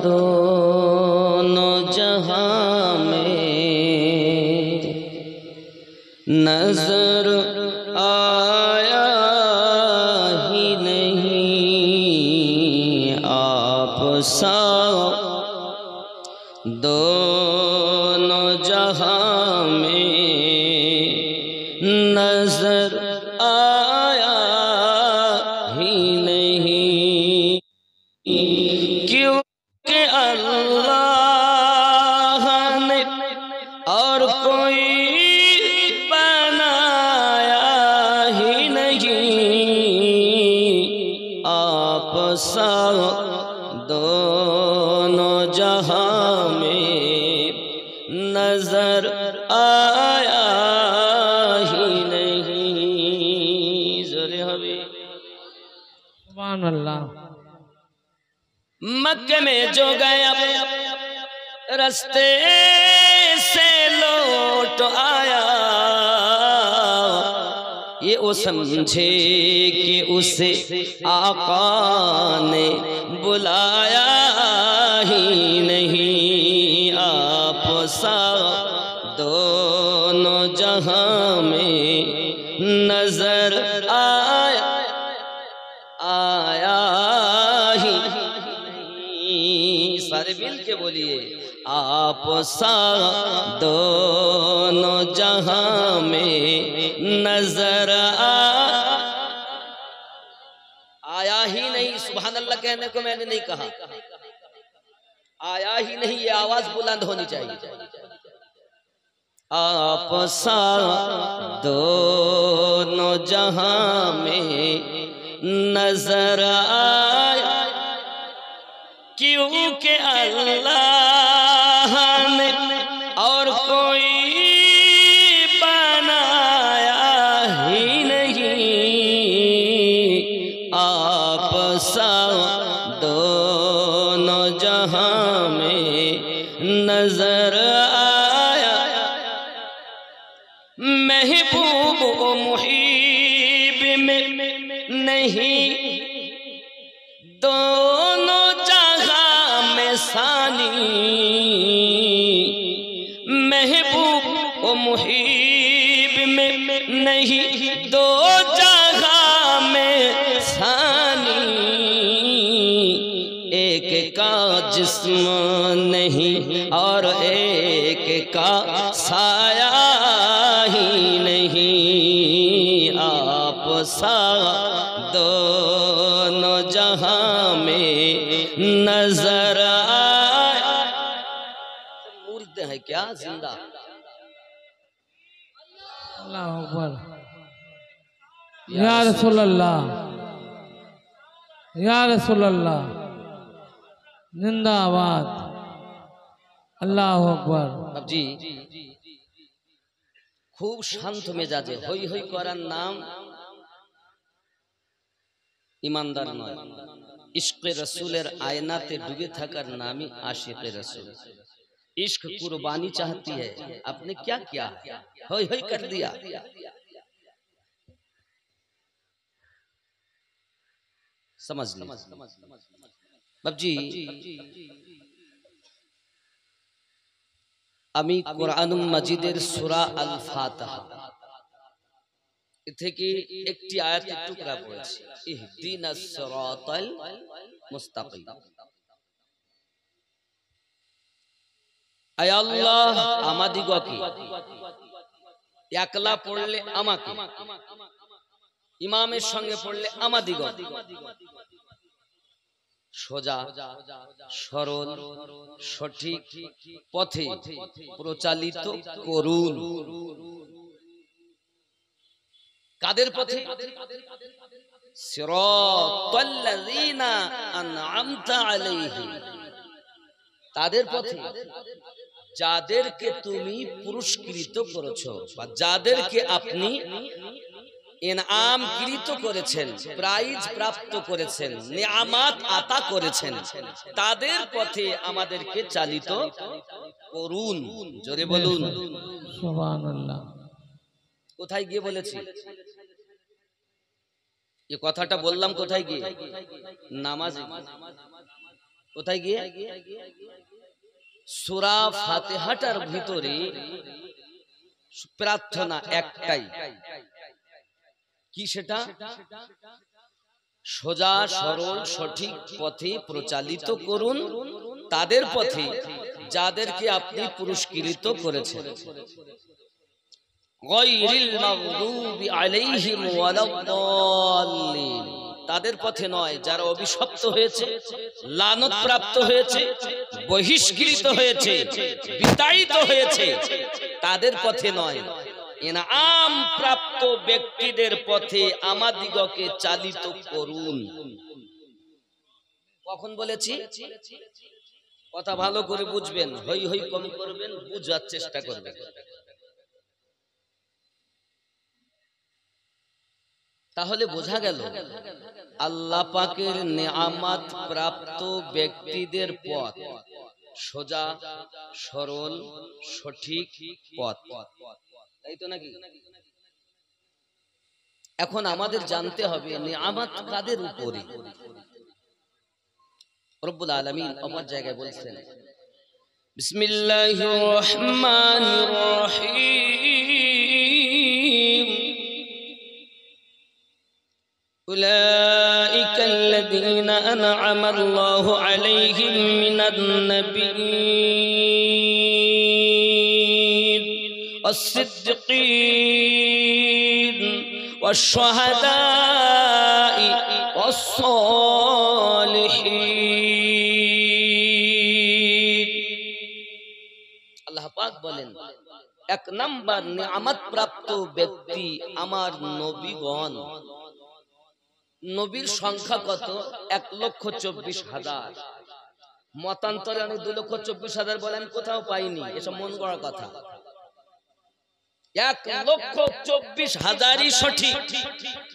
दोनों जहां में नजर आया ही नहीं आप सा दोनों जहां में नजर आया ही नहीं क्योंकि अल्लाह ने और कोई बनाया ही नहीं आप सा दोनों जहां में नजर आया ही नहीं। ज़ोरे हबी सुभान अल्लाह। मक्के में जो गया रास्ते से लौट आया ये वो समझे कि उसे आका ने बुलाया ही नहीं आप सा दोनों जहां में नजर आया ही नहीं। सारे मिल के बोलिए आप सा दोनों जहां में नजर आया ही नहीं। सुभान अल्लाह कहने को मैंने नहीं कहा, आया ही नहीं, ये आवाज बुलंद होनी चाहिए। आप सा दोनों जहां में नजर आया क्योंकि अल्लाह ने और कोई बनाया ही नहीं आप सा दोनों जहां में नजर आया। महबूब व मुहीब में नहीं दोनों जहां में सानी महबूब व मुहीब में नहीं दो जहां में सानी एक का जिस्म नहीं और एक का साया ही नहीं आप सा दोनों जहां में नजर आया। मुर्द है क्या जिंदा? अल्लाह अकबर। या रसूल अल्लाह, या रसूल अल्लाह, जिंदाबाद। अल्लाह अकबर। अब जी खूब शांत मेजाजे হই হই করার নাম ईमानदार नয়। इश्क़े रसूलेर आयनाते डूबे থাকার नाम ही आशिक़े रसूल। इश्क कुर्बानी चाहती है, आपने क्या किया? होई होई कर दिया। समझ लीजिए बाबजी, আমি কোরআনুল মাজিদের সূরা আল ফাতিহা থেকে একটি আয়াতের টুকরা পড়েছি, ইহদিনাস সিরাতাল মুস্তাকিম। আয় আল্লাহ আমাদিগকে, একলা পড়লে আমাকে, ইমামের সঙ্গে পড়লে আমাদিগকে সোজা সরল সঠিক পথে প্রচালিত করুন। কাদের পথে? সিরাতাল্লাযীনা আন'আমতা আলাইহিম, তাদের পথে যাদেরকে তুমি পুরস্কৃত করেছো বা যাদেরকে আপনি ইনআম কৃত করেছেন, প্রাইজ প্রাপ্ত করেছেন, নিয়ামত আতা করেছেন, তাদের পথে আমাদেরকে চালিত করুন। জোরে বলুন সুবহানাল্লাহ। কোথায় গিয়ে বলেছি এই কথাটা? বললাম কোথায় গিয়ে? নামাজে। কোথায় গিয়ে? সূরা ফাতিহাটার ভিতরে প্রার্থনা একটাই, কি সেটা? সোজা সরল সঠিক পথে প্রচালিত করুন তাদের পথে যাদেরকে আপনি পুরস্কৃত করেছেন। গায়রিল মাগদুবি আলাইহিম ওয়ালাদ-দাল্লিন, তাদের পথে নয় যারা অভিশপ্ত হয়েছে, লানত প্রাপ্ত হয়েছে, বহিষ্কৃত হয়েছে, বিতাড়িত হয়েছে, তাদের পথে নয়, ইনাম প্রাপ্ত ব্যক্তিদের পথে আমাদিগকে চালিত করুন। কখন বলেছি? কথা ভালো করে বুঝবেন, হই হই কম করবেন, বুঝার চেষ্টা করবেন। তাহলে বোঝা গেল আল্লাহ পাকের নেয়ামত প্রাপ্ত ব্যক্তিদের পথ সোজা সরল সঠিক পথ, তাই তো নাকি? এখন আমাদের জানতে হবে নেয়ামত কাদের উপরে। রব্বুল আলামিন অপর জায়গায় বলছেন, বিসমিল্লাহির রহমানির রহিম, উলাইকা আল্লাযীনা আন'আমা আল্লাহু আলাইহিম মিনান নাবিয়্যিন ওয়াস-সিদ্দীকিন ওয়াশ-শুহাদা'i ওয়াস-সালিহিন। আল্লাহ পাক বলেন, এক নাম্বার নিয়ামত প্রাপ্ত ব্যক্তি আমার নবীগণ। নবীর সংখ্যা কত? 1,24,000। মতান্তরে অনেক 2,24,000 বলেন, কোথাও পাইনি, এসব মন গড়া কথা। 1,24,000ই সঠিক।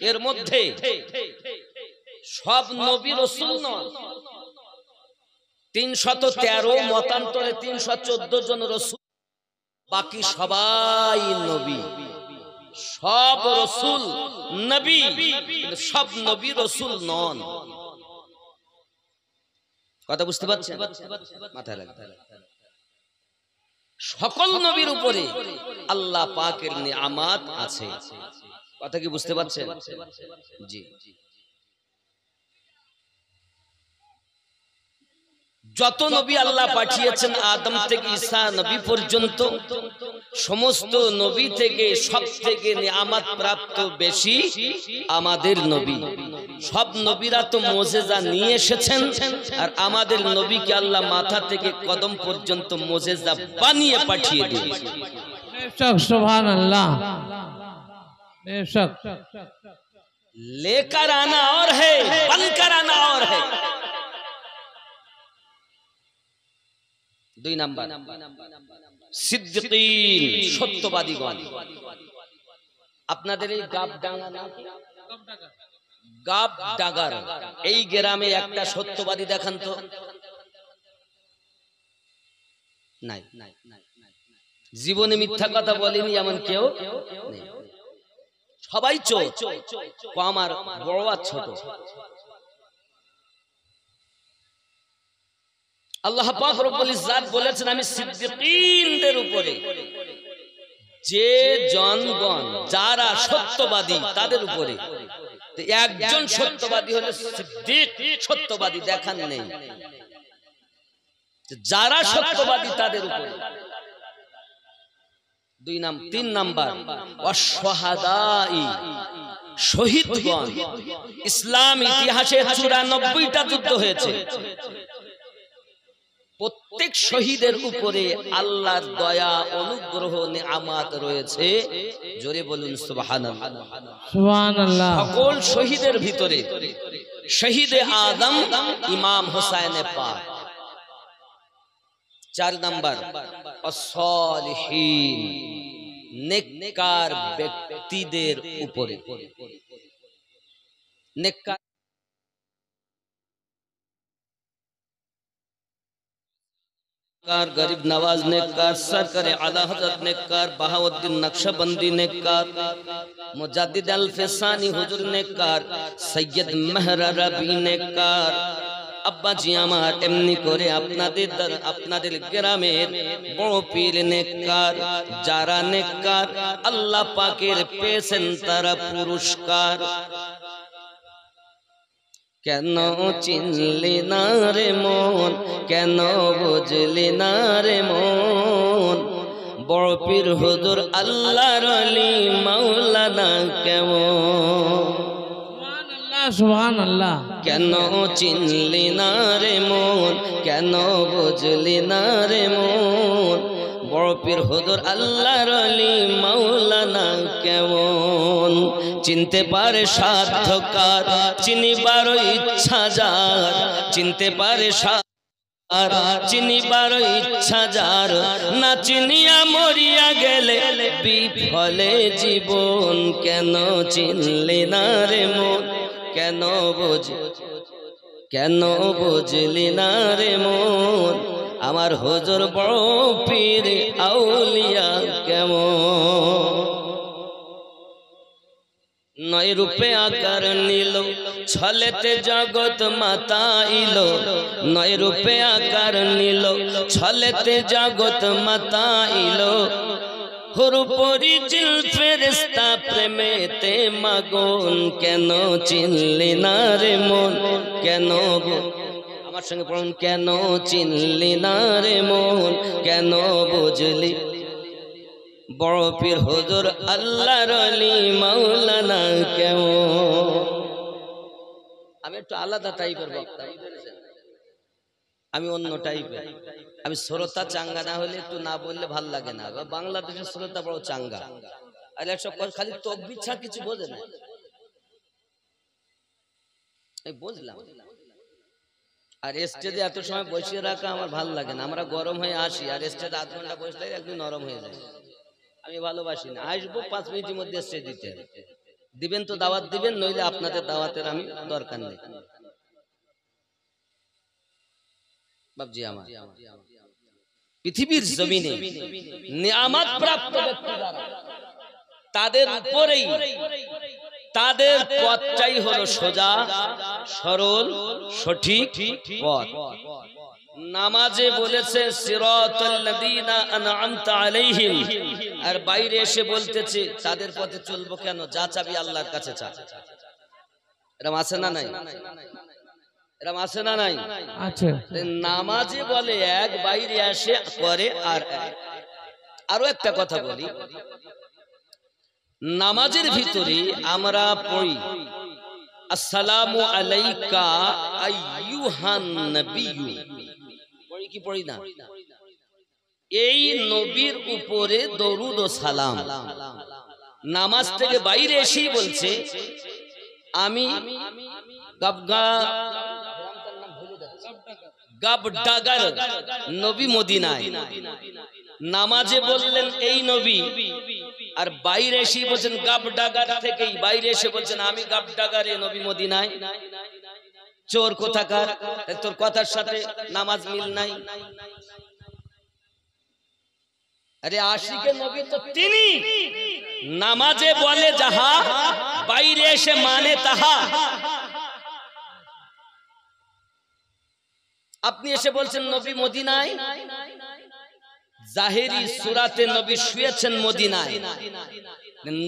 এর মধ্যে সব নবী রাসূল নন, 313, মতান্তরে 314 জন রাসূল, বাকি সবাই নবী। সব রাসূল নবী, কিন্তু সব নবী রাসূল নন। কথা বুঝতে পারছেন? মাথায় রাখবেন, সকল নবীর উপরে আল্লাহ পাকের নিয়ামত আছে। কথা কি বুঝতে পারছেন? জি। যত নবী আল্লাহ পাঠিয়েছেন আদম থেকে ঈসা নবী পর্যন্ত, সমস্ত নবী থেকে সবথেকে নিয়ামত প্রাপ্ত বেশি আমাদের নবী। সব নবীরা তো মুজিজা নিয়ে এসেছেন, আর আমাদের নবীকে আল্লাহ মাথা থেকে কদম পর্যন্ত মুজিজা বানিয়ে পাঠিয়ে দিয়েছেন। बेशक, सुभान अल्लाह, बेशक। लेकर आना और है, बनकर आना और है। 2 নাম্বার সিদ্দিকীন, সত্যবাদীগণ। আপনাদের এই গাবডাঙ্গা না, গাবডাঙ্গার এই গ্রামে একটা সত্যবাদী দেখান তো। নাই, জীবনে মিথ্যা কথা বলেনি এমন কেউ নেই। সবাই চোর, কম আর বড় আর ছোট। আল্লাহ পাক রব্বুল ইজ্জত বলেছেন, আমি সিদ্দিকীনদের উপরে, যে জনগণ যারা সত্যবাদী তাদের উপরে। একজন সত্যবাদী হলো সিদ্দিক, সত্যবাদী দেখান নেই। যারা সত্যবাদী তাদের উপরে। 3 নাম্বার ওয়াশ-শুহাদা'i, শহীদগণ। ইসলাম ইতিহাসে 94টা যুদ্ধ হয়েছে, প্রত্যেক শহীদের উপরে আল্লাহর দয়া অনুগ্রহ নিয়ামত রয়েছে। জোরে বলুন সুবহানাল্লাহ, সুবহানাল্লাহ। সকল শহীদের ভিতরে শহীদে আদম ইমাম হুসাইন পাক। 4 নাম্বার আস-সালিহিন, নেককার ব্যক্তিদের উপরে। নেককার गरीब नवाज नेककार, सरकार आला हजरत नेककार, बहाउद्दीन नक्शबंदी नेककार, मुजाद्दिद अल-फसानी हुजूर नेककार, सैयद महर रबी नेककार, আব্বাজি আমার এমনি করে আপনাদের গ্রামের বড় পীর নেককার, যারা নেককার আল্লাহ পাকের পেয়েছেন তারা পুরস্কার। কেন চিনলি না রে মন, কেন বুঝলি না রে মন, বড় পীর হুজুর আল্লাহর ওলি মাওলানা কেমন। সুবহানাল্লাহ। কেন চিনলি না রে মন, কেন বুঝলি না রে মন, বড় পীর হুজুর আল্লাহর ওলি মাওলানা কেমন। চিনতে পারে সাধ্যকার, চিনিবার ইচ্ছা যার, চিনতে পারে আর চিনিবার ইচ্ছা যার, না চিনিয়া মরিয়া গেলে বিফলে জীবন। কেন চিনলি না রে মন, কেন বুঝলি না রে মন, আমার হুজুর বড় পীর আউলিয়া কেমন। নয় রূপে আকার নিল, ছলেতে জগৎ মাতাইল, নয় রূপে আকার নিল, ছলেতে জগৎ মাতাইল, হুরুপরি জিল ফেরেশতা প্রেমেতে মাগুন। কেন চিনলি না রে মন, কেন আমার সঙ্গে পড়ুন, কেন চিনলি না রে মন, কেন বুঝলি বড় পীর হুজুর আল্লাহর ওলি মাওলানা কেমন। আমি একটু আলাদা টাইপের বক্তা, আমি অন্য টাইপের, আমি শ্রোতা চাঙ্গা না হলে একটু না বললে ভাল লাগে না। বাংলাদেশের শ্রোতা বড় চাঙ্গা, আর একসব খালি তকবির ছাড়া কিছু বোঝে না। বুঝলাম, আর স্টেজে এত সময় বসিয়ে রাখা আমার ভাল লাগে না। আমরা গরম হয়ে আসি, আর স্টেজে আধ ঘন্টা বসলে একদিন নরম হয়ে যায়। আমি ভালোবাসি না। আসবো 5 মিনিটের মধ্যে স্টেজ দিতে দিবেন তো দাওয়াত দিবেন, নইলে আপনাদের দাওয়াতের আমি দরকার নেই। বাবজি আমার পৃথিবীর জমিনে নিয়ামত প্রাপ্ত ব্যক্তি যারা, তাদের উপরেই তাদের পথটাই হলো সোজা সরল সঠিক পথ। নামাজে বলেছে সিরাতাল্লাযীনা আন'আমতা আলাইহিম, আর বাইরে এসে বলতেছে তাদের পথে চলবো কেন, যা চাবি আল্লাহর কাছে চা। এরকম আছে না নাই? এরকম আছে না নাই? আছে। নামাজে বলে এক, বাইরে আসে করে আর এক। আরো একটা কথা বলি, নামাজের ভিতরে আমরা পড়ি আসসালামু আলাইকা আইয়ুহান নবিয়্যু, পড়ি কি পড়ি না? এই নবীর উপরে দরুদ ও সালাম। নামাজ থেকে বাইরে এসেই বলছে আমি গাবডাগার নবী মদিনায়। নামাজে বললেন এই নবী, আর বাইরে এসে বলছেন গাবডাগার থেকেই বাইরে এসে বলছেন আমি গাবডাগারে নবী মদিনায়। চোর কোথাকার, তোর কথার সাথে নামাজ মিল নাই। আরে আশিকে নবী তো তিনি, নামাজে বলে যাহা, বাইরে এসে মানে তাহা। আপনি এসে বলছেন নবী মদিনায়, জাহেরি সূরাতে নবী শুয়েছেন মদিনায়।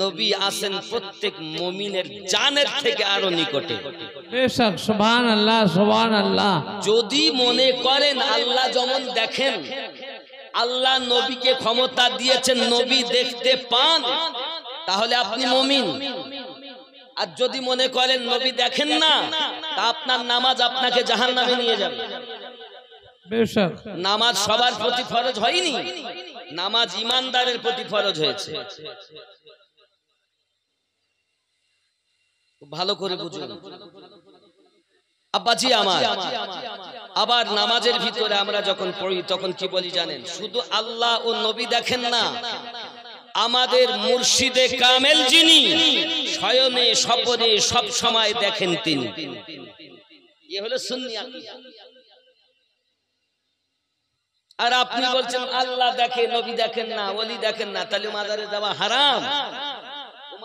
নবী আছেন প্রত্যেক মুমিনের জানের থেকে আরো নিকটে। বেশক, সুবহানাল্লাহ সুবহানাল্লাহ। যদি মনে করেন আল্লাহ যেমন দেখেন, আল্লাহ নবীকে ক্ষমতা দিয়েছেন নবী দেখতে পান, তাহলে আপনি মুমিন। আর যদি মনে করেন নবী দেখেন না, তা আপনার নামাজ আপনাকে জাহান্নামে নিয়ে যাবে। বেশক, নামাজ সবার প্রতি ফরজ হয়নি, নামাজ ইমানদারের প্রতি ফরজ হয়েছে। ভালো করে বুঝুন আব্বাজি আমার। আবার নামাজের ভিতরে আমরা যখন পড়ি তখন কি বলি জানেন? শুধু আল্লাহ ও নবী দেখেন না, আমাদের মুর্শিদে কামেল যিনি শয়নে স্বপনে সব সময় দেখেন তিনি। এ হলো সুন্নি আকীদা। আর আপনি বলছেন আল্লাহ দেখে নবী দেখেন না, ওলি দেখেন না, তাহলে মাজারে যাওয়া হারাম।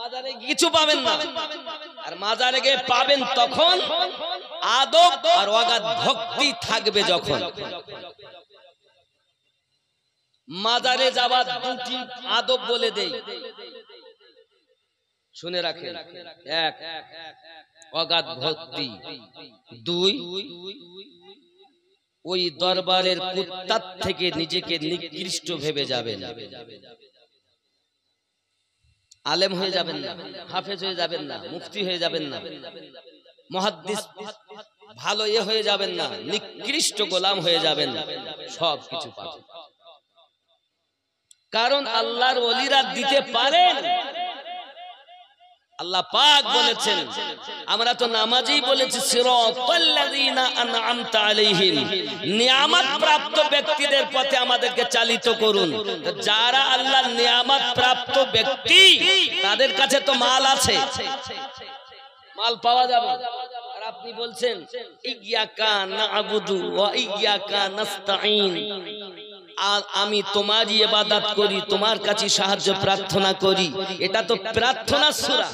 মাজারে কিছু পাবেন না। আর মাজারে গিয়ে পাবেন তখন আদব আর অগাধ ভক্তি থাকবে। যখন মাজারে যাবার দুটি আদব বলে দেই, শুনে রাখেন। এক, অগাধ ভক্তি। দুই, ওই দরবারের কুত্তার থেকে নিজেকে নিকৃষ্ট ভেবে যাবেন। আলেম হয়ে যাবেন না, হাফেজ হয়ে যাবেন না, মুফতি হয়ে যাবেন না, মুহাদ্দিস ভালো হয়ে যাবেন না, নিকৃষ্ট গোলাম হয়ে যাবেন। সব কিছু পাবেন, কারণ আল্লাহর ওলিরা দিতে পারেন। আল্লাহ পাক বলেছেন, আমরা তো নামাজেই বলেছি, সিরাতাল্লাযীনা আন'আমতা আলাইহিম, নিয়ামত প্রাপ্ত ব্যক্তিদের পথে আমাদেরকে চালিত করুন। যারা আল্লাহর নিয়ামত প্রাপ্ত ব্যক্তি, তাদের কাছে তো মাল আছে, মাল পাওয়া যাবে। আর আপনি বলছেন ইয়্যাকা না'বুদু ওয়া ইয়্যাকা নাস্তাঈন, আমি তোমারই ইবাদত করি, তোমার কাছে সাহায্য প্রার্থনা করি। এটা তো প্রার্থনা সূরা।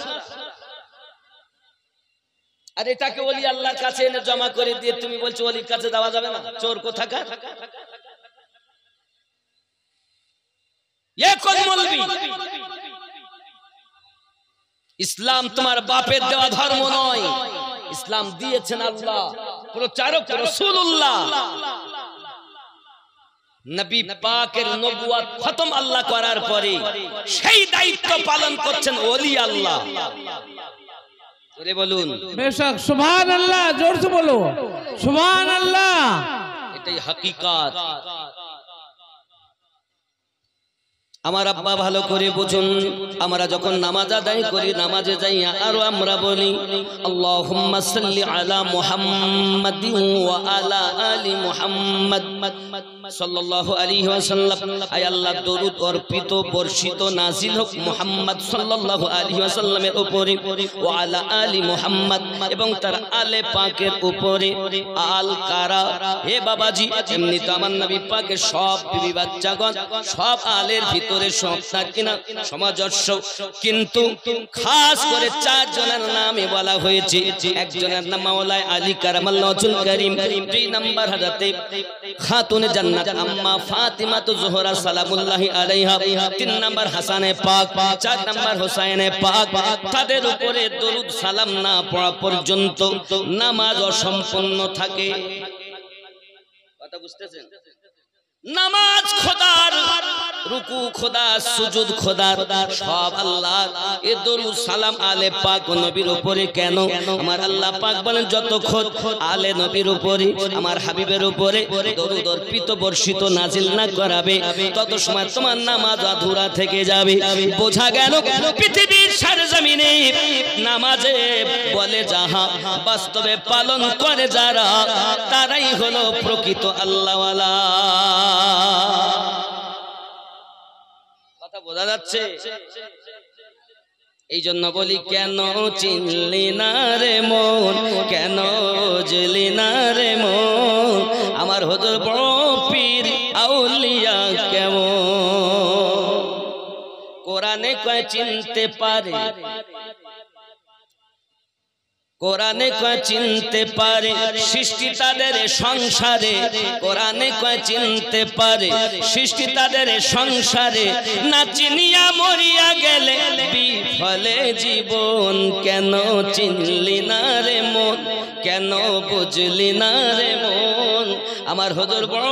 আর এটাকে ওলি আল্লাহর কাছে এনে জমা করে দিয়ে তুমি বলছো ওলির কাছে দেওয়া যাবে না? চোর কোথাকার! ইসলাম তোমার বাপের দেওয়া ধর্ম নয়, ইসলাম দিয়েছেন আল্লাহ, প্রচারক রাসূলুল্লাহ। নবী পাকের নবুয়ত খতম আল্লাহ করার পরে সেই দায়িত্ব পালন করছেন ওলি আল্লাহ। জোরে বলুন বেশক সুবহানাল্লাহ, জোরসে বলো সুবহানাল্লাহ। এটাই হাকিকাত। আমার আব্বা ভালো করে বুঝুন, আমরা যখন নামাজ আদায় করি, নামাজে যাইয়া আরো আমরা বলি আল্লাহুম্মা সাল্লি আলা মুহাম্মাদিন ওয়া আলা আলি মুহাম্মাদ সাল্লাল্লাহু আলাইহি ওয়াসাল্লাম। আয় আল্লাহ, দরুদ অর্পিত বর্ষিত নাজিল হোক মুহাম্মদ সাল্লাল্লাহু আলাইহি ওয়াসাল্লামের উপরে, ওয়া আলা আলি মুহাম্মাদ, এবং তার আলে পাকের উপরে। আল কারা, হে বাবাজি, এমনি তো আমার নবী পাকের সব বিবি বাচ্চাগণ সব আলের ভিতরে সব থাকে না, সমাজস্য, কিন্তু খাস করে চারজনের নামে বলা হয়েছে। একজনের নাম মাওলানা আলী কারামাল্লাহুল কারীম, দুই নাম্বার হযরতে খাতুনে জান্নাত আম্মা ফাতিমা যোহরা সালামুল্লাহি আলাইহা, তিন নাম্বার হাসানে পাক, চার নাম্বার হোসাইনে পাক। তাদের উপরে দরুদ সালাম না পড়া পর্যন্ত নামাজ অসম্পূর্ণ থাকে। কথা বুঝতেছেন? নামাজ খোদার, রুকু খোদার, সুজুদ খোদার, সব আল্লাহর। এ দরুদ সালাম আলে পাক নবীর উপরে কেন? আমার আল্লাহ পাক বলেন, যতক্ষণ আলে নবীর উপরে, আমার হাবিবের উপরে দরুদ অর্পিত বর্ষিত নাজিল না করাবে, তত সময় তোমার নামাজ আধুরা থেকে যাবে। বোঝা গেল, পৃথিবীর সরজমিনে নামাজে বলে যাহা, বাস্তবে পালন করে যারা, তারাই হলো প্রকৃত আল্লাহওয়ালা। কথা বোঝা যাচ্ছে? এই জন্য বলি, কেন চিনলি না রে মন, কেন বুঝলি না রে মন, আমার হুজুর বড় পীর আউলিয়া কেমন। কোরআনে কয় চিনতে পারে, কোরআনে কয় চিনতে পারে সৃষ্টি তাদের সংসারে, কোরআনে কয় চিনতে পারে সৃষ্টি তাদের সংসারে, না চিনিয়া মরিয়া গেলে বিফলে জীবন। কেন চিনলি না রে মন, কেন বুঝলি না রে মন, আমার হুজুর বড়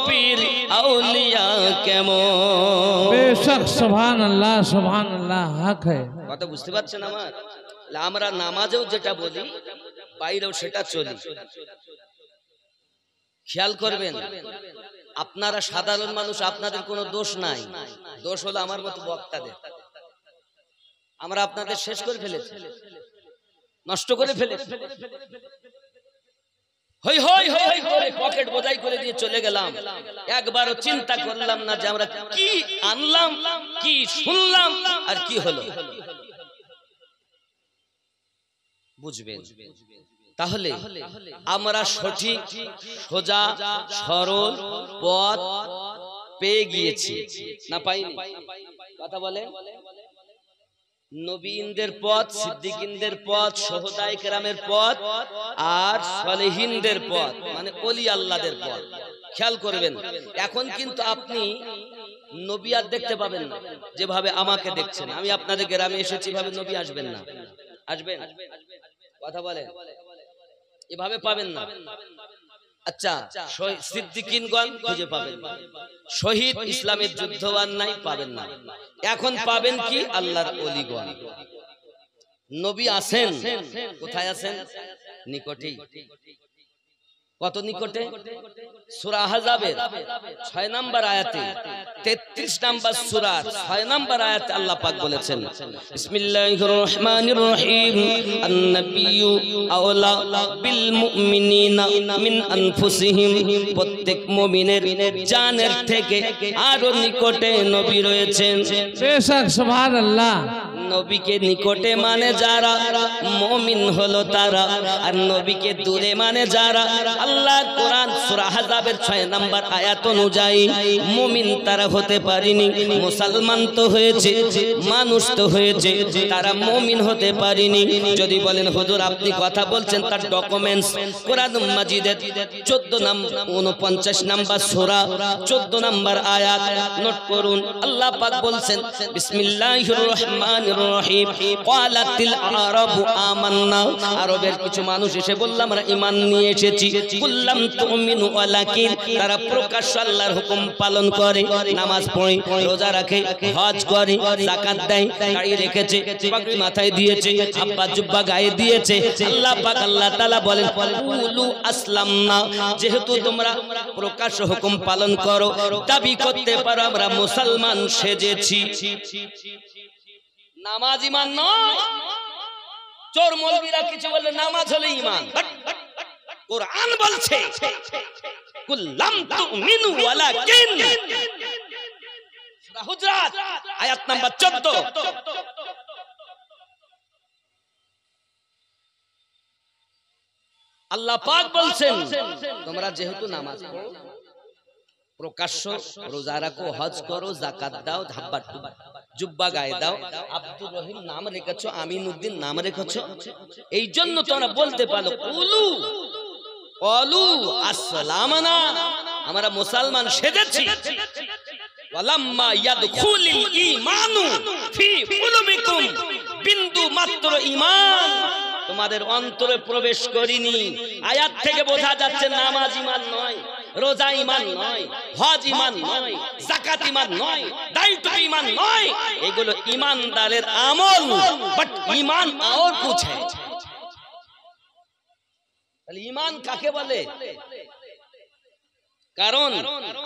পীর আউলিয়া কেমন। বেশক সুবহানাল্লাহ, সুবহানাল্লাহ, হক है। কথা বুঝতে পারছেন আমার? আমরা নামাজেও যেটা বলি, বাইরেও সেটা চলি। খেয়াল করবেন, আপনারা সাধারণ মানুষ, আপনাদের কোনো দোষ নাই, দোষ হলো আমার মতো বক্তাদের। আমরা আপনাদের শেষ করে ফেলেছি, নষ্ট করে ফেলেছি। হই হই হই করে পকেট বোঝাই করে দিয়ে চলে গেলাম, একবারও চিন্তা করলাম না যে আমরা কি আনলাম, কি শুনলাম, আর কি হলো। বুঝবেন? তাহলে আমরা সঠিক সোজা সরল পথ পেয়ে গিয়েছি না পাইনি? কথা বলে নবীনদের পথ, সিদ্দিকিনদের পথ, শহদায়ে কেরামের পথ আর সালেহিনদের পথ, মানে ওলি আল্লাহদের পথ। খেয়াল করবেন, এখন কিন্তু আপনি নবী আর দেখতে পাবেন না যেভাবে আমাকে দেখছেন। আমি আপনাদের গ্রামে এসেছি, ভাবে নবী আসবেন না? আসবেন? কথা বলেন, এভাবে পাবেন না। আচ্ছা, সিদ্দিকিনগণ খুঁজে পাবেন, শহীদ ইসলামের যুদ্ধবান নাই, পাবেন না। এখন পাবেন কি? আল্লাহর ওলিগণ। নবী আছেন, কোথায় আছেন? নিকটেই। কত নিকটে? সূরা আহজাবের 6 নম্বর আয়াতে, 33 নম্বর সূরার 6 নম্বর আয়াতে আল্লাহ পাক বলেছেন, বিসমিল্লাহির রহমানির রহিম, আন-নাবিয়্যু আওলা বিল মুমিনিনা মিন আনফুসিহিম। প্রত্যেক মুমিনের জানের থেকে আরো নিকটে নবী রয়েছেন। বেশক, সুবহানাল্লাহ। নবীকে নিকটে মানে যারা, মুমিন হলো তারা। আর নবীকে দূরে মানে যারা। আল্লাহর কোরআন সূরা আহজাবের 6 নম্বর আয়াত অনুযায়ী মুমিন তারা হতে পারেনি, মুসলমান তো হয়েছে, মানুষ তো হয়েছে, তারা মুমিন হতে পারেনি। যদি বলেন হুজুর আপনি কথা বলছেন, তার ডকুমেন্টস কোরআন মাজিদের 49 নম্বর সূরা 14 নম্বর আয়াত নোট করুন। আল্লাহ পাক বলছেন, বিসমিল্লাহির রহমানির রহিম, ক্বালাতিল আরাবু আমান্না। আরবের কিছু মানুষ এসে বলল আমরা ঈমান নিয়ে এসেছি। কুল্লাম তুমিনু ওয়ালাকিন, তারা প্রকাশ্য আল্লাহর হুকুম পালন করে, নামাজ পড়ে, রোজা রাখে, হজ করে, যাকাত দেয়, দাড়ি রেখেছে, পাগড়ি মাথায় দিয়েছে, আব্বা জুব্বা গায়ে দিয়েছে। আল্লাহ পাক আল্লাহ তাআলা বলেন, কুলু আসলামনা, যেহেতু তোমরা প্রকাশ্য হুকুম পালন করো, দাবি করতে পারো আমরা মুসলমান সেজেছি। নামাজ ঈমান নয়। চোর মৌলবীরা কিছু বললে নামাজ হলো ঈমান। কোরআন বলছে, কুল্লাম তুমিনু ওয়ালাকিন, সূরা হুজরাত আয়াত নাম্বার 14। আল্লাহ পাক বলছেন, তোমরা যেহেতু নামাজ পড়ো, প্রকাশ্য রোজা রাখো, হজ করো, যাকাত দাও, ধাব্বা জুব্বা গায়ে দাও, আব্দুর রহিম নাম রেখেছো, আমিনউদ্দিন নাম রেখেছো, এই জন্য তোমরা বলতে পারো কুলু আসলামনা, আমরা মুসলমান সেজেছি। ওয়ালাম্মা ইয়াদখুলিল ঈমানু ফি কুলুবিকুম, বিন্দু মাত্র ঈমান তোমাদের অন্তরে প্রবেশ করিনি। আয়াত থেকে বোঝা যাচ্ছে নামাজ ঈমান নয়, রোজা ঈমান নয়, হজ ঈমান নয়, যাকাত ঈমান নয়, দাড়ি টুপি ঈমান নয়। এগুলো ঈমানদারের আমল, বাট ঈমান और कुछ है। তাহলে ঈমান কাকে বলে? কারণ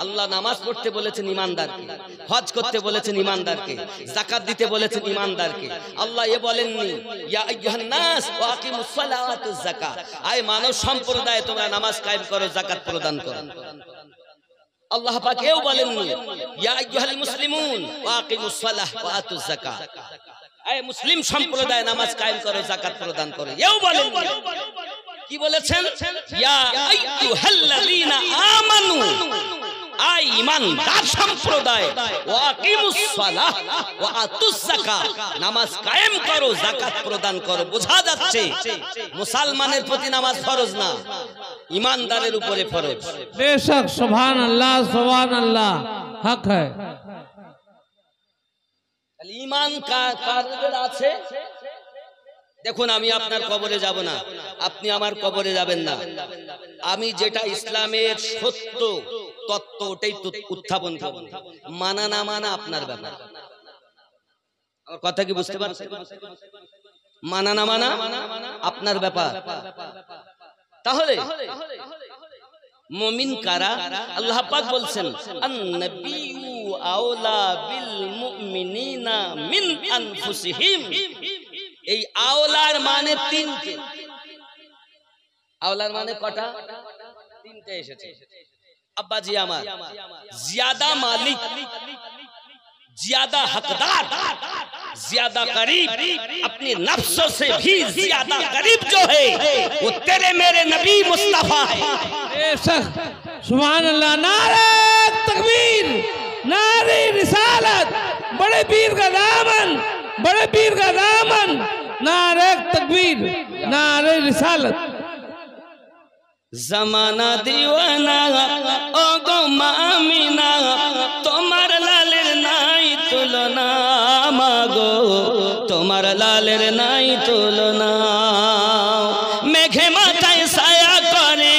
আল্লাহ নামাজ পড়তে বলেছেন ঈমানদারকে, হজ করতে বলেছেন ঈমানদারকে, যাকাত দিতে বলেছেন ঈমানদারকে। আল্লাহ এ বলেননি ইয়া আইয়ুহান নাস ওয়া আকিমুস সালাওয়াত ওয়াজ যাকাত, আয় মানব সম্প্রদায় তোমরা নামাজ কায়েম করো, যাকাত প্রদান করো। আল্লাহ পাক এও বলেননি ইয়া আইয়ুহাল মুসলিমুন ওয়া আকিমুস সালাহ ওয়া আতুজ যাকাত, আয় মুসলিম সম্প্রদায় নামাজ কায়েম করো, যাকাত প্রদান করো, এও বলেননি। কি বলেছেন? ইয়া আইয়ুহাল্লাযীনা আমানু, আই ঈমানদার সম্প্রদায়, ওয়া আকিমুস সালাহ ওয়া আতুজ যাকাত, নামাজ কায়েম করো, যাকাত প্রদান করো। বোঝা যাচ্ছে মুসলমানের প্রতি নামাজ ফরজ না, ঈমানদারের উপরে ফরজ। বেশক, সুবহানাল্লাহ, সুবহানাল্লাহ, হক है। তাহলে ঈমান কাদের আছে? দেখুন, আমি আপনার কবরে যাব না, আপনি আমার কবরে যাবেন না। আমি যেটা ইসলামের সত্য তত্ত্ব ওটাই উত্থাপন করব, মানা না মানা আপনার ব্যাপার। আমার কথা কি বুঝতে পারছেন? মানা না মানা আপনার ব্যাপার। তাহলে মুমিন কারা? আল্লাহ পাক বলছেন, আন-নাবিয়্যু আওলা বিল মুমিনিনা মিন আনফুসিহিম। এই আওলার মানে তিনটে। আওলার মানে কটা? তিনটে এসেছে। আব্বাজি আমার, জিয়াদা মালিক, জিয়াদা हकदार, ज्यादा करीब, अपने नफ्सों से भी ज्यादा करीब जो है वो तेरे मेरे नबी मुस्तफा है। बेशक, सुभान अल्लाह, नारे तकबीर, नारे रिसालत, बड़े पीर का दामन, बड़े पीर का दामन, नारे तकबीर, नारे रिसालत। जमाना दीवाना ओ गो मामिना, তোমার লালের নাই তুলনা মাগো, তোমার লালের নাই তুলনা। মেঘে মাথায় ছায়া করে,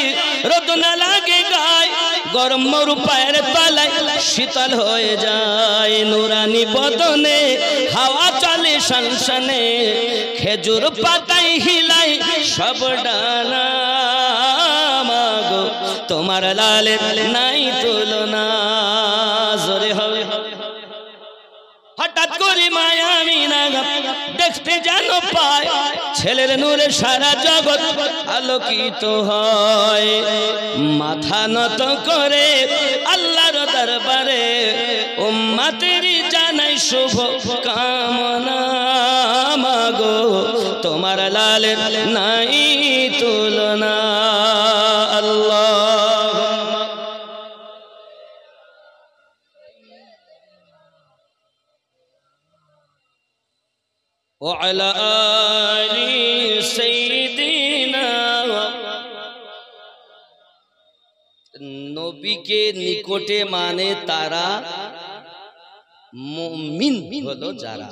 রোদ না লাগে গায়, গরম মরু পায়ের তলায় শীতল হয়ে যায়। নুরানি বদনে হাওয়া চলে শানশানে, খেজুর পাতায় হিলায় সব ডানা মাগো, তোমার লালের নাই তুলনা। জোরে হবে। হঠাৎ করে মায়া আমিনা দেখতে যেন পায়, ছেলের নূরে সারা জগৎ আলোকিত হয়। মাথা নত করে আল্লাহর দরবারে উম্মতেরই জানাই শুভ কামনা মাগো, তোমার লালের নাই তুলনা। আল্লাহ وعلى آل سيدنا। নবীকে নিকটে মানে তারা মুমিন হলো যারা,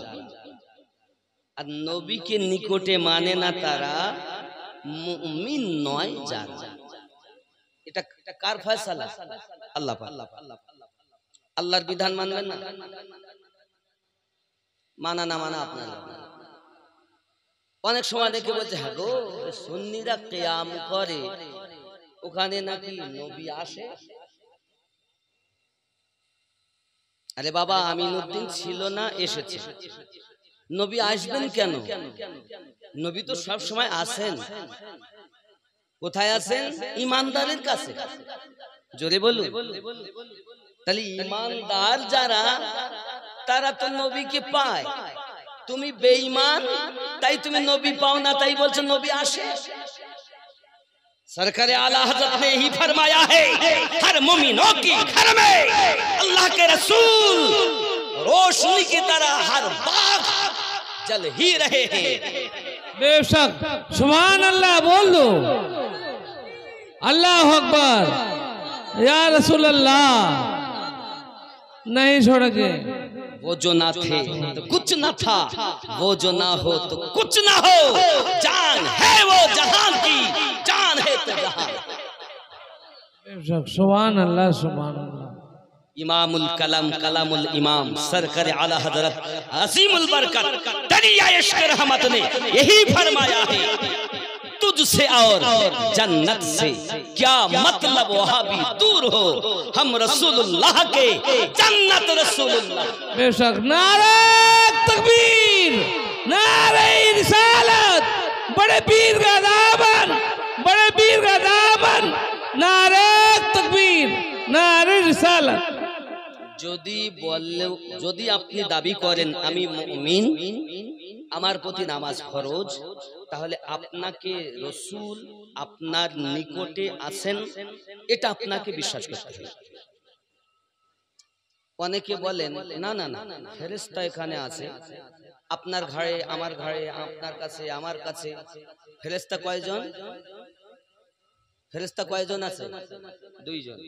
আর নবীকে নিকটে মানে না তারা মুমিন নয় যারা। এটা কার ফয়সালা? আল্লাহ পাক। আল্লাহর বিধান মানবেন না, মানা না মানা আপনার। অনেক সময় দেখে বলছে হ্যাঁ গো সুন্নিরা কিয়াম করে, ওখানে নাকি নবী আসে। আরে বাবা আমিনুদ্দিন ছিল না, এসেছে। নবী আসবেন কেন? নবী তো সব সময় আসেন। কোথায় আছেন? ইমানদারের কাছে। জোরে বলুন। তাহলে ইমানদার যারা, তারা তো নবীকে পায়। তুমি বেঈমান, তাই তুমি নবী পাও না, তাই বলছো নবী আসে। सरकार आला हजरत ने ही फरमाया है, हर मोमिनों की घर में अल्लाह के रसूल रोशनी की तरह हर बाग जल ही रहे हैं। बेशक सुभान अल्लाह बोल दो, अल्लाह अकबर, या रसूल अल्लाह। नहीं छोड़ेंगे। वो जो ना थे तो कुछ ना था, वो जो ना हो तो कुछ ना हो। जान है वो जहान की, जान है तो जहान। सुभान अल्लाह, सुभान अल्लाह। इमामुल कलम कलामुल इमाम सरकार आला हजरत असीमुल बरकत दरिया इश्क रहमत ने यही फरमाया है, तुझसे और जन्नत से क्या मतलब वहाँ भी दूर हो, हम रसूलुल्लाह के जन्नत रसूलुल्लाह। बेशक नारे तकबीर, नारे रिसालत, बड़े पीर का दामन, बड़े पीर का दामन, नारे तकबीर, नारे रिसालत। যদি আপনি দাবি করেন আমি মুমিন, আমার প্রতি নামাজ ফরজ, তাহলে আপনাকে রাসূল আপনার নিকটে আছেন, এটা আপনাকে বিশ্বাস করতে হবে। অনেকে বলেন না না না, ফেরেশতা এখানে আছে, আপনার ঘরে আমার ঘরে, আপনার কাছে আমার কাছে। ফেরেশতা কয়জন? ফেরেশতা কয়জন আছে? দুইজন।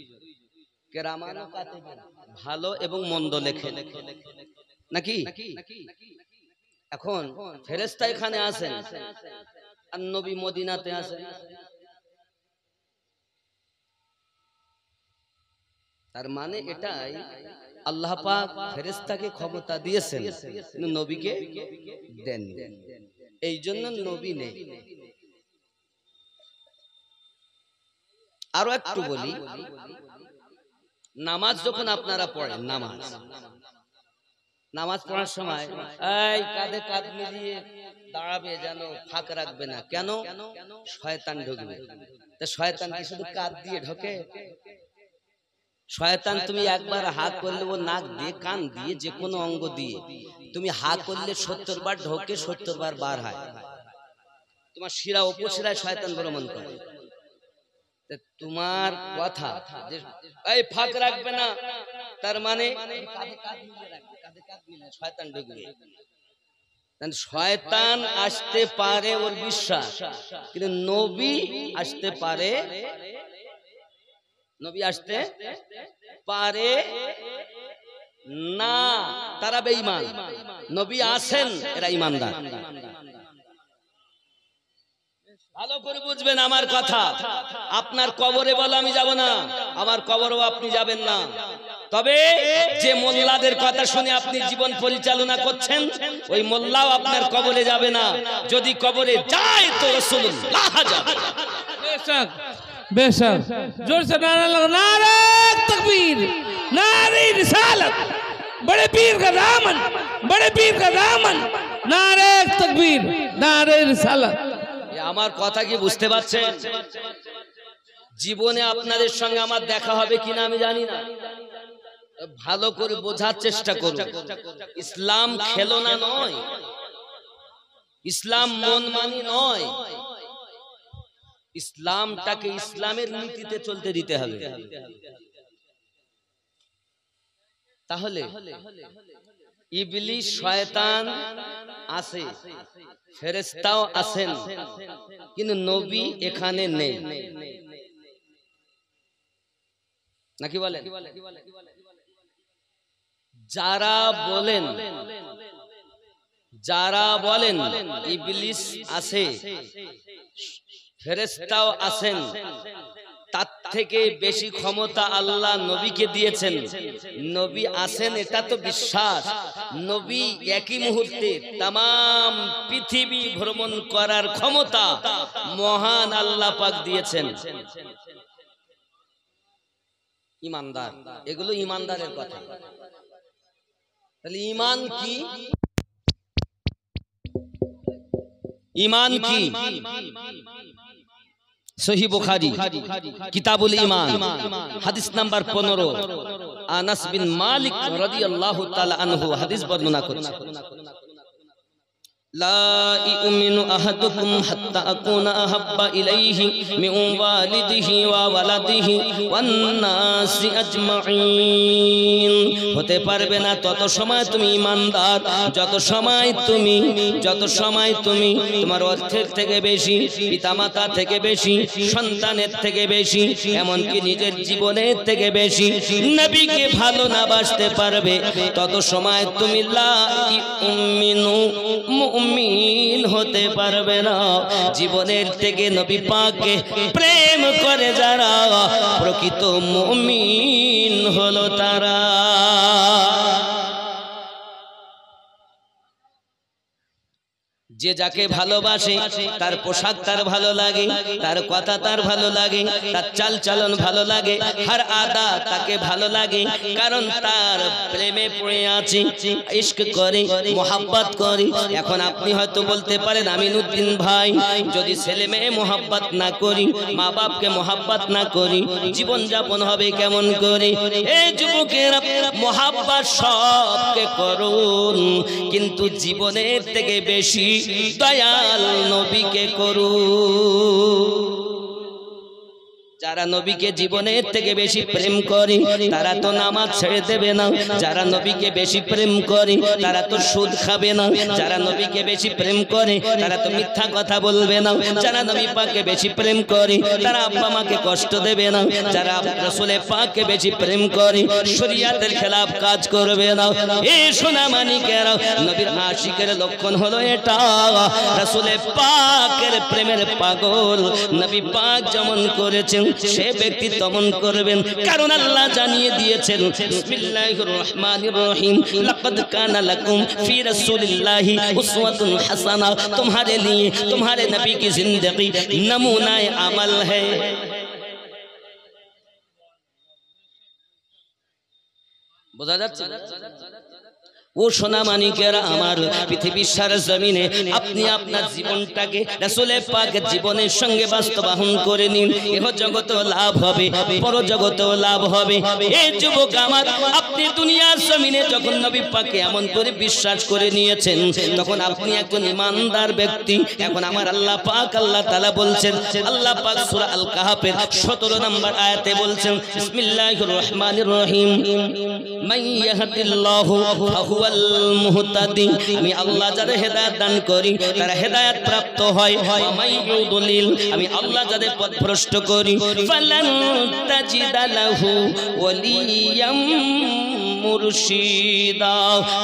কেরামান ও কাতিবিন, ভালো এবং মন্দ লেখে নাকি? এখন ফেরেশতা এখানে আছেন আর নবী মদিনাতে আছেন। তার মানে এটাই আল্লাহ পাক ফেরেশতাকে ক্ষমতা দিয়েছেন, কিন্তু নবীকে দেন। এই জন্য নবী নেই। আরো একটু বলি, নামাজ যখন আপনারা পড়েন, নামাজ পড়ার সময় এই কাঁধে কাঁধ মিলিয়ে দাঁড়াবে, যেন ফাঁক রাখবে না। কেন? শয়তান ঢুকবে। তা শয়তান কি শুধু কাঁধ দিয়ে ঢোকে? শয়তান তুমি একবার হা করলে ও নাক দিয়ে, কান দিয়ে, যে কোনো অঙ্গ দিয়ে তুমি হা করলে 70 বার ঢোকে, 70 বার বার হয়। তোমার শিরা উপশিরায় শয়তান ভ্রমণ করে। তোমার কথা যে এই ফাঁক রাখবে না, তার মানে শয়তান ঢুকবে। শয়তান আসতে পারে ওর বিশ্বাস, কিন্তু নবী আসতে পারে, নবী আসতে পারে না, তারা বেঈমান। নবী আসেন, এরা ঈমানদার। ভালো করে বুঝবেন আমার কথা। আপনার কবরে বলো আমি যাব না, আমার কবরও আপনি যাবেন না। তবে যে মোল্লাদের কথা শুনে আপনি জীবন পরিচালনা করছেন, ওই মোল্লাও আপনার কবরে যাবে না। যদি কবরে যায় তো রাসূলুল্লাহ যাবে। बेशक बेशक, जोर से नारा लगा, नारे तकबीर, नारे रिसालत, बड़े पीर का दामन, बड़े पीर का दामन, नारे तकबीर, नारे रिसालत। আমার কথা কি বুঝতে পারছেন? জীবনে আপনাদের সঙ্গে আমার দেখা হবে কিনা আমি জানি না, ভালো করে বোঝার চেষ্টা করুন। ইসলাম খেলনা নয়, ইসলাম মন মানি নয়, ইসলামটাকে ইসলামের নীতিতে চলতে দিতে হবে। তাহলে ইবলিস শয়তান আসে, ফেরেশতাও আসেন, কিন্তু নবী এখানে নেই, নাকি বলেন? যারা বলেন ইবলিস আসে, ফেরেশতাও আসেন, তার থেকে বেশি ক্ষমতা আল্লাহ নবীকে দিয়েছেন। নবী আসেন এটা তো বিশ্বাস, নবী একই মুহূর্তে তামাম পৃথিবী ভ্রমণ করার ক্ষমতা মহান আল্লাহ পাক দিয়েছেন। ঈমানদার, এগুলো ঈমানদারের কথা। তাহলে ঈমান কি? ঈমান কি? সহিহ বুখারী কিতাবুল ঈমান হাদিস নাম্বার 15, আনাস বিন মালিক রাদিয়াল্লাহু তাআলা আনহু হাদিস বর্ণনা করছেন, লা ইউমিনু আহাদুকুম হাত্তা আকুনা আহাব্বা ইলাইহি মিন ওয়ালিদিহি ওয়া ওয়ালাদিহি ওয়ান নাসি আজমাইন। হতে পারবে না তত সময় তুমি ঈমানদার যত সময় তুমি তোমার অর্থের থেকে বেশি, পিতামাতা থেকে বেশি, সন্তানের থেকে বেশি, এমনকি নিজের জীবনের থেকে বেশি নবীকে ভালো না বাসতে পারবে, তত সময় তুমি লা ইউমিনু মুমিন হতে পারবে না। জীবনের থেকে নবী পাককে প্রেম করে যারা, প্রকৃত মুমিন হলো তারা। যে যাকে ভালোবাসে তার পোশাক তার ভালো লাগে, তার কথা তার ভালো লাগে, তার চাল চলন ভালো লাগে, হর আদা তাকে ভালো লাগে, কারণ তার প্রেমে পড়ে আছে, ইশক করে, মোহাব্বত করে। এখন আপনি হয়তো বলতে পারেন আমিনুদ্দিন ভাই, যদি ছেলে মেয়ে মোহাব্বত না করি, মা বাপকে মোহাব্বত না করি, জীবন যাপন হবে কেমন করে? এই যুবকেরা মোহাব্বত সবকে করুন, কিন্তু জীবনের থেকে বেশি দয়াল নবীকে করুন। যারা নবীকে জীবনের থেকে বেশি প্রেম করে তারা তো নামাজ ছেড়ে দেবে না, যারা নবীকে বেশি প্রেম করে তারা তো সুদ খাবে না, যারা নবীকে বেশি প্রেম করে তারা তো মিথ্যা কথা বলবে না, যারা নবী পাককে বেশি প্রেম করে তারা আব্বা মাকে কষ্ট দেবে না, যারা রাসূলে পাককে বেশি প্রেম করে শরীয়তের খেলাফ কাজ করবে না। এই সোনা মানিকেরা, নবীর আশিকের লক্ষণ হলো এটা। রাসূলে পাকের প্রেমের পাগল নবী পাক যেমন করেছেন সে ব্যক্তি তেমন করবেন, কারণ আল্লাহ জানিয়ে দিয়েছেন বিসমিল্লাহির রহমানির রহিম, লাকাদ কানা লাকুম ফি রাসূলিল্লাহি উসওয়াতুন হাসানা, तुम्हारे लिए तुम्हारे नबी की जिंदगी नमूना अमल है। বোঝা যাচ্ছে? ও সোনা মানিকেরা আমার, পৃথিবীর সারা জমিনে আপনি আপনার জীবনটাকে রাসূলে পাকের জীবনের সঙ্গে বাস্তবায়ন করে নিন, এহ জগতেও লাভ হবে, পরজগতেও লাভ হবে। এই যুবক আমার, আপনি দুনিয়ার জমিনে যখন নবী পাককে এমন করে বিশ্বাস করে নিয়েছেন, তখন আপনি একজন ঈমানদার ব্যক্তি। এখন আমার আল্লাহ পাক, আল্লাহ তাআলা বলছেন, আল্লাহ পাক সূরা আল কাহফের 17 নম্বর আয়াতে বলছেন বিসমিল্লাহির রহমানির রহিম, মান ইয়াহদিল্লাহু ফাহুয়াল মুহতাদি, আমি আল্লাহ যাদের হেদায়েত দান করি তারা হেদায়েত প্রাপ্ত হয়। ওয়া মান ইউদলিল, আমি আল্লাহ যাদের পথভ্রষ্ট করি ফালান তাজিদা লাহু ওয়ালিয়াম মুরশিদা,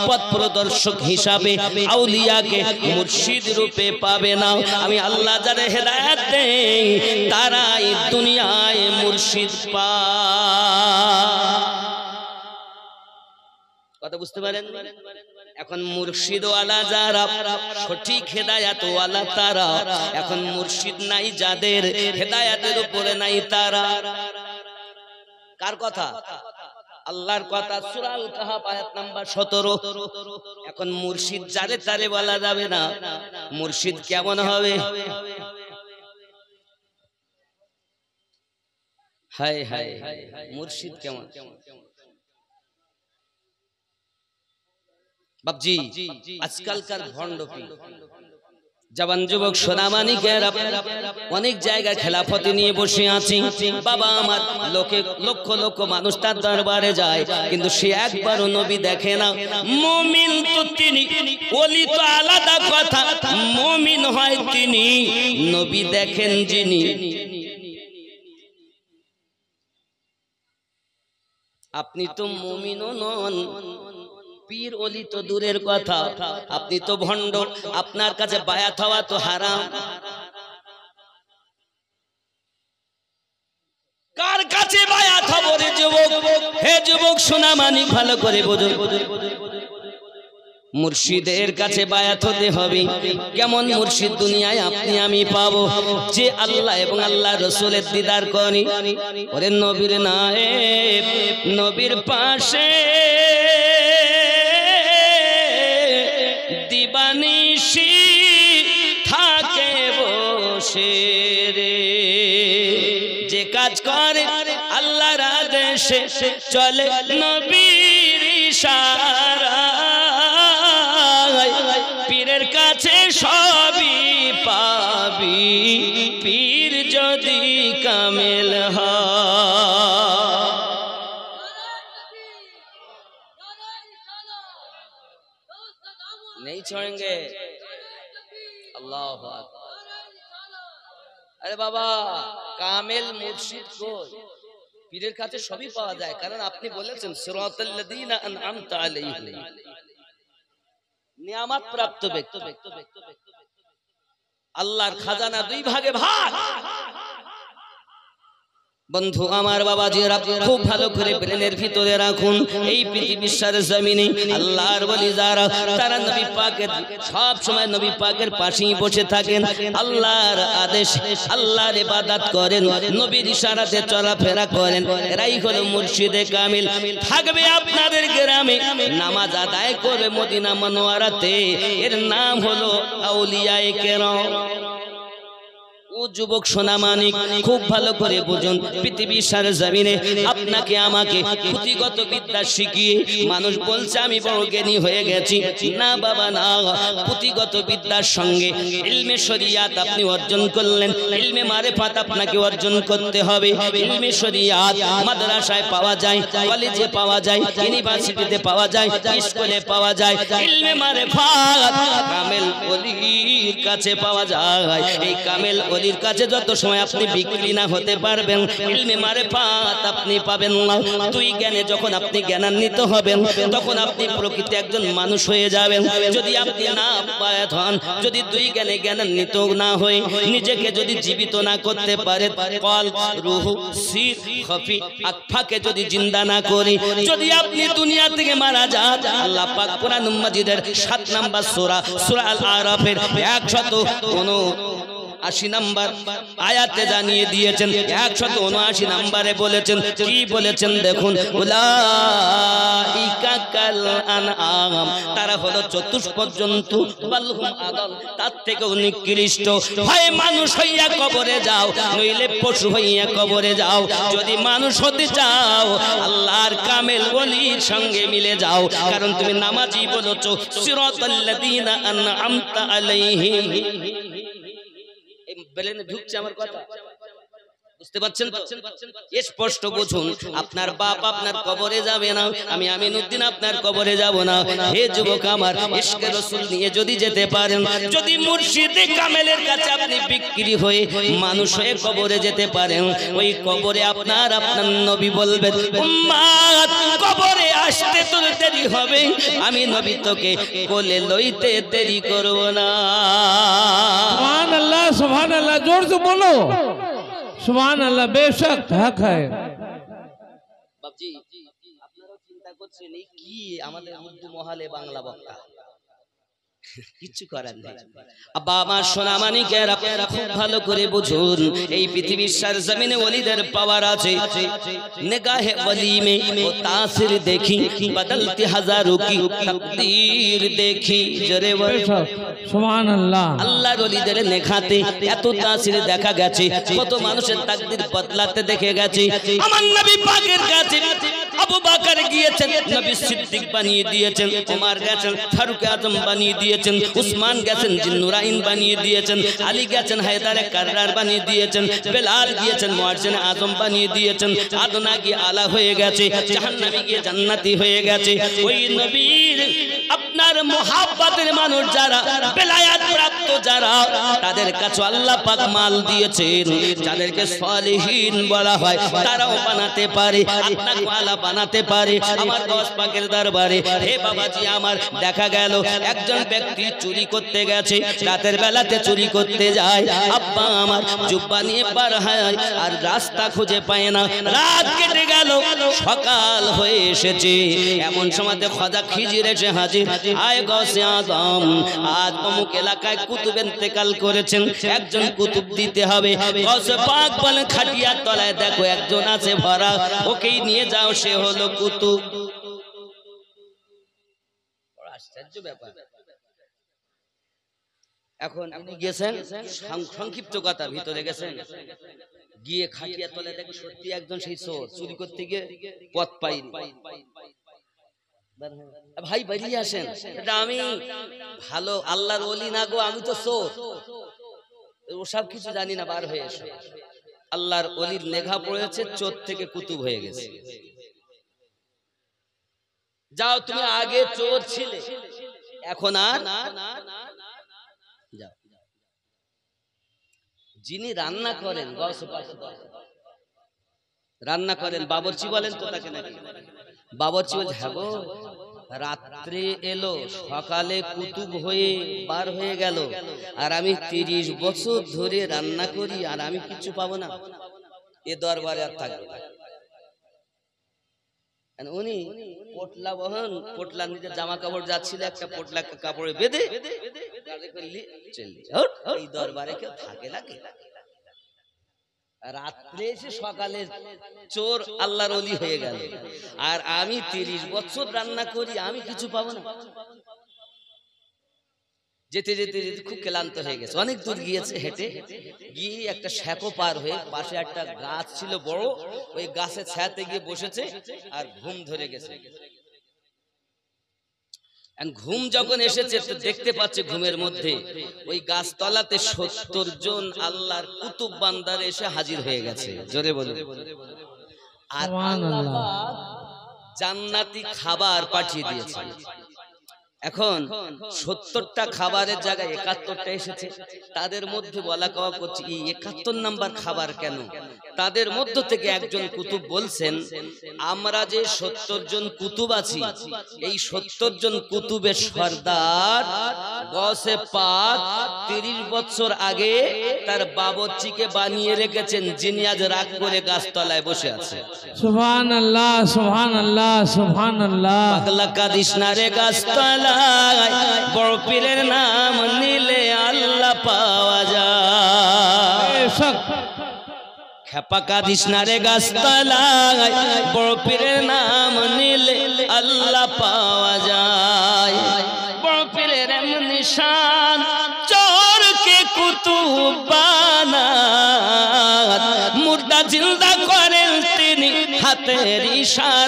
পথ প্রদর্শক হিসাবে আউলিয়াকে মুর্শিদ রূপে পাবে না। আমি আল্লাহ যাদের হেদায়েত দেই তারাই দুনিয়ায় মুর্শিদ পায়। কথা বুঝতে পারেন? এখন মুর্শিদওয়ালা যারা, সঠিক হেদায়েতওয়ালা তারা, এখন মুর্শিদ নাই যাদের, হেদায়েতের উপরে নাই তারা। কার কথা? আল্লাহর কথা, সূরা আল কাহাফ আয়াত নাম্বার 17। এখন মুর্শিদ যারে তারে বলা যাবে না। মুর্শিদ কেমন হবে? হায় হায়, মুর্শিদ কেমন? বাপজি, আজকালকার ভণ্ড পীর, জওয়ান যুবক সোনামানিকেরা অনেক জায়গায় খেলাফতি নিয়ে বসে আছি। বাবা আমার লক্ষ লক্ষ মানুষ তার দরবারে যায়, কিন্তু সে একবারও নবী দেখে না। মুমিন তো তিনি, ওলি তো আলাদা কথা, মুমিন হয় তিনি, নবী দেখেন যিনি। আপনি তো মুমিনও নন, পীর ওলি তো দূরের কথা, আপনি তো ভণ্ড, আপনার কাছে বায়াত হওয়া তো হারাম। কার কাছে বায়াত হবো রে যুবক? হে যুবক সোনামানিক, ভালো করে বোঝো, মুর্শিদের কাছে বায়াত হতে হবে। কেমন মুর্শিদ দুনিয়ায় আপনি আমি পাবো? যে আল্লাহ এবং আল্লাহ রাসূলের দিদার করি। ওরে নবীর নায়েব, নবীর পাশে দিবানিশি থাকে বসে রে, যে কাজ করে আল্লাহর আদেশে চলে নবীর ইশারায়, পীরের কাছে সবই পাবি, পীর যদি কামেল হয়। नहीं छोड़ेंगे। अल्लाह আকবার। আরে বাবা, কামেল মুর্শিদ কই? পীরের কাছে সবই পাওয়া যায়, কারণ আপনি বলেছেন সিরাতাল লাযিনা আনআমতা আলাইহিম, নিয়ামত প্রাপ্ত ব্যক্তি। আল্লাহর খাজানা দুই ভাগে ভাগ। বন্ধু আমার, বাবাজিরা খুব ভালো করে ব্রেনের ভিতরে রাখুন। এই পৃথিবীর সারা জমিনে আল্লাহর ওলি যারা, তারা নবী পাকের সব সময় নবী পাকের পাশেই বসে থাকেন, আল্লাহর আদেশ, আল্লাহর ইবাদত করেন, নবীর ইশারাতে চলাফেরা করেন। এরাই হলো মুর্শিদে কামিল। থাকবে আপনাদের গ্রামে, নামাজ আদায় করবে মদিনা মনোয়ারাতে, এর নাম হলো আউলিয়ায়ে কেরাম। ও যুবক সোনামানিক, খুব ভালো করে বুঝুন, পৃথিবীর সারা জমিনে আপনাকে আমাকে পুঁথিগত বিদ্যা শিখিয়ে মানুষ বলছে আমি বড় জ্ঞানী হয়ে গেছি। না বাবা না, পুঁথিগত বিদ্যার সঙ্গে ইলমে শরিয়াত আপনি অর্জন করলেন, ইলমে মারিফাত আপনাকে অর্জন করতে হবে। ইলমে শরিয়াত মাদ্রাসায় পাওয়া যায়, কলেজে পাওয়া যায়, ইউনিভার্সিটিতে পাওয়া যায়, স্কুলে পাওয়া যায়। ইলমে মারিফাত কামেল ওলির কাছে পাওয়া যায়। এই কামেল ওলির কাছে যত সময় আপনি বিক্রি না হতে পারবেন, ইলমে মারিফাত আপনি পাবেন না। দুই জ্ঞানে যখন আপনি জ্ঞানান্বিত হবেন, তখন আপনি প্রকৃত একজন মানুষ হয়ে যাবেন। যদি আপনি না বায়াত হন, যদি দুই জ্ঞানে জ্ঞানান্বিত না হয়ে নিজেকে যদি জীবিত না করতে পারেন, কল রূহ সির খফি আকফাকে যদি জিন্দা না করে, যদি আপনি দুনিয়া থেকে মারা যান, আল্লাহ পাক কোরআন মাজিদের 7 নম্বর সূরা, সূরা আল আরাফের 179 নম্বর আয়াতে জানিয়ে দিয়েছেন, 179 নম্বরে বলেছেন, কি বলেছেন দেখুন, উলাইকা কাল আনআম, তারা হলো চতুষ্পদ জন্তু, বালহুম আদাল, তার থেকেও নিকৃষ্ট। হয় মানুষ হইয়া কবরে যাও, নইলে পশু হইয়া কবরে যাও। যদি মানুষ হতে চাও, আল্লাহর কামেল ওলির সঙ্গে মিলে যাও, কারণ তুমি নামাজি বলেছো সিরাতাল লাযিনা আনআমতা আলাইহিম। ব্রেনে ঢুকছে আমার কথা? বুঝতে পারছেন তো? স্পষ্ট বুঝুন, আপনার বাপ আপনার কবরে যাবে না, আমি আমিনউদ্দিন আপনার কবরে যাব না। হে যুবক আমার, ইশকে রাসূল নিয়ে যদি যেতে পারেন, যদি মুর্শিদে কামেলের কাছে আপনি বিক্রি হয়ে মানুষ হয়ে কবরে যেতে পারেন, ওই কবরে আপনার নবী বলবেন, উম্মত কবরে আসতে তোর দেরি হবে, আমি নবী তোকে কোলে লইতে দেরি করব না। सुभान अल्लाह, जोर से बोलो सुभान अल्लाह। बेशक हक है। বাবজি, আপনারাও চিন্তা করছেন এই কি আমাদের উর্দু মহালে বাংলা বক্তা, কিচ্ছু করার নেই। আব্বা আমার সোনা মানিকের, আপনারা খুব ভালো করে বুঝুন, এই পৃথিবীর সরজমিনে ওলিদের পাওয়ার আছে। নিগাহে ওলি মে ও তাসির দেখি, বদলতি হাজারো কি তাকদীর দেখি। জোরে বলে সুবহান আল্লাহ। আল্লাহর ওলিদের নেখাতে এত তাসির দেখা গেছে, কত মানুষের তাকদীর বদলাতে দেখে গেছে। আমার নবী পাকের কাছে আবু বকর গিয়েছেন, নবী সিদ্দিক বানিয়ে দিয়েছেন, ওমর গেছেন ফারুক আজম বানিয়ে দিয়েছেন, উসমান গেছেন জিন্নুরাইন বানিয়ে দিয়েছেন, আলী গেছেন হায়দারে কাররার বানিয়ে দিয়েছেন, বেলাল গিয়েছেন মুয়াজ্জিন আজম বানিয়ে দিয়েছেন, আদনা গিয়ে আলা হয়ে গেছে, জাহান্নামী গিয়ে জান্নাতি হয়ে গেছে। ওই নবীর আপনার মুহাব্বতের মানুষ যারা, বেলায়াত প্রাপ্ত যারা, তাদের কাছে আল্লাহ পাক মাল দিয়েছেন, যাদেরকে সালেহীন বলা হয়, তারাও বানাতে পারে, আপনাকে আলা বানাতে পারে আমার দশ পাকের দরবারে। হে বাবাজি আমার, দেখা গেল একজন ব্যক্তি চুরি করতে গেছে, রাতের বেলাতে চুরি করতে যায়, আব্বা আমার জুব্বা নিয়ে পার হয় আর রাস্তা খুঁজে পায় না, রাত কেটে গেল, সকাল হয়ে এসেছে, এমন সময়তে খাজা খিজির এসে হাজির। আয় গৌসে আজম, আজ অমুক এলাকায় কুতুব ইন্তেকাল করেছেন, একজন কুতুব দিতে হবে। গৌসে পাক বলেন, খাটিয়ার তলায় দেখো একজন আছে ভরা, ওকেই নিয়ে যাও, সে হলো কুতুব। আশ্চর্য ব্যাপার। এখন আপনি গেছেন, সংক্ষিপ্ত কথা, ভিতরে গেছেন, গিয়ে খাটিয়া তলে দেখে সত্যি একজন সেই চোর, চুরি করতে গিয়ে পথ পাইনি। ভাই বেরিয়ে আসেন, এটা আমি ভালো আল্লাহর ওলি না গো, আমি তো চোর, ওসব কিছু জানি না, বার হয়ে এসে আল্লাহর ওলির নেঘা পড়েছে, চোর থেকে কুতুব হয়ে গেছে। যাও, তুমি আগে চোর ছিলে, এখন আর যাও। যিনি রান্না করেন, রান্না করেন, বাবরচি বলেন তো তাকে নাকি? বাবরচি বলছে, হ্যাঁ গো, রাত্রে এলো, সকালে কুতুব হয়ে বার হয়ে গেল, আর আমি 30 বছর ধরে রান্না করি, আর আমি কিছু পাবো না, এ দরবারে আর থাকবে না। উনি পোটলা বহন, পোটলা নিজের জামা কাপড় যাচ্ছিল, একটা পোটলা কাপড়ে বেঁধে এই দরবারে কেউ থাকে নাকি? রাত্রে এসে সকালে চোর আল্লাহর ওলি হয়ে গেল, আর আমি 30 বছর রান্না করি, আমি কিছু পাবো না। যেতে যেতে যেতে খুব ক্লান্ত হয়ে গেছে, অনেক দূর গিয়েছে, হেঁটে গিয়ে একটা শ্যাকো পার হয়ে পাশে একটা গাছ ছিল বড়, ওই গাছের ছায়াতে গিয়ে বসেছে, আর ঘুম ধরে গেছে। ঘুম যখন এসেছে তো দেখতে পাচ্ছে ঘুমের মধ্যে ওই গাছতলাতে 70 জন আল্লাহর কুতুব বান্দার এসে হাজির হয়ে গেছে। জোরে বলুন। আর আল্লাহ জান্নাতি খাবার পাঠিয়ে দিয়েছে। এখন 70টা খাবারের জায়গায় 71টা এসেছে। তাদের মধ্যে বলা কওয়া করছে, এই 71 নাম্বার খাবার কেন? তাদের মধ্য থেকে একজন কুতুব বলছেন, আমরা যে 70 জন কুতুব আছি, এই 70 জন কুতুবের সর্দার গৌসে পাক 30 বছর আগে তার বাবরচিকে বানিয়ে রেখেছেন, যিনি আজ রাগ করে গাছতলায় বসে আছে। সুবহানাল্লাহ, সুবহানাল্লাহ, সুবহানাল্লাহ। পাগলা কাদিস না রে গাছতলা, বড় পীরের নাম নিলে আল্লাহ পাওয়া যায়। খেপা কাদিস না রে গাছতলায়, বড় পীরের নাম নিলে আল্লাহ পাওয়া যায়। বড় পীরের নিশান চোরকে কুতুব বানায়, মুর্দা জিন্দা করেন তিনি হাতের ইশারা।